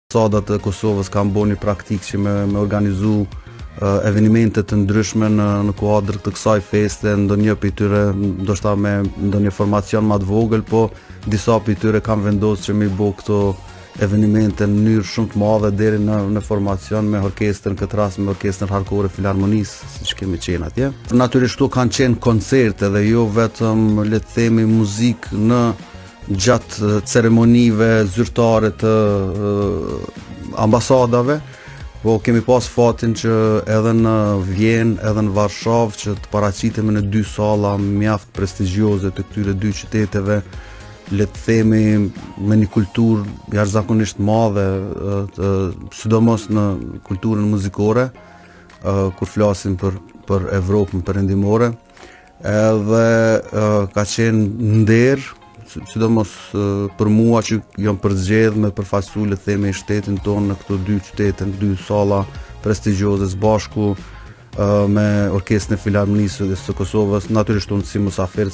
Ambasadat e Kosovës kanë bërë një praktikë që me organizu evenimente të ndryshme në kuadër të kësaj feste, ndonjë prej tyre ndoshta me ndonjë formacion më të vogël, po disa prej tyre kanë vendosur që me bë këto evenimente në mënyrë shumë të madhe deri në formacion me orkestrën, këtë rast me orkestrën Harkore Filharmonisë, siç kemi qenë atje. Natyrisht këtu kanë qenë koncerte dhe jo vetëm le të themi muzikë gjatë ceremonive zyrtare të ambasadave, po kemi pas fatin që edhe në Vjenë, edhe në Varshavë që të paraqitemi në 2 salla mjaft prestigjioze të këtyre 2 qyteteve, le të themi me një kulturë jashtëzakonisht madhe, sidomos në kulturën muzikore, kur flasim për Evropën perëndimore, edhe ka qenë nder, sidomos për mua që jam përzgjedh me përfaqësu le të themi shtetin tonë në këto 2 qytete, 2 salla prestigjioze së bashku me Orkestrën e Filharmonisë së Kosovës, natyrisht unë si musafir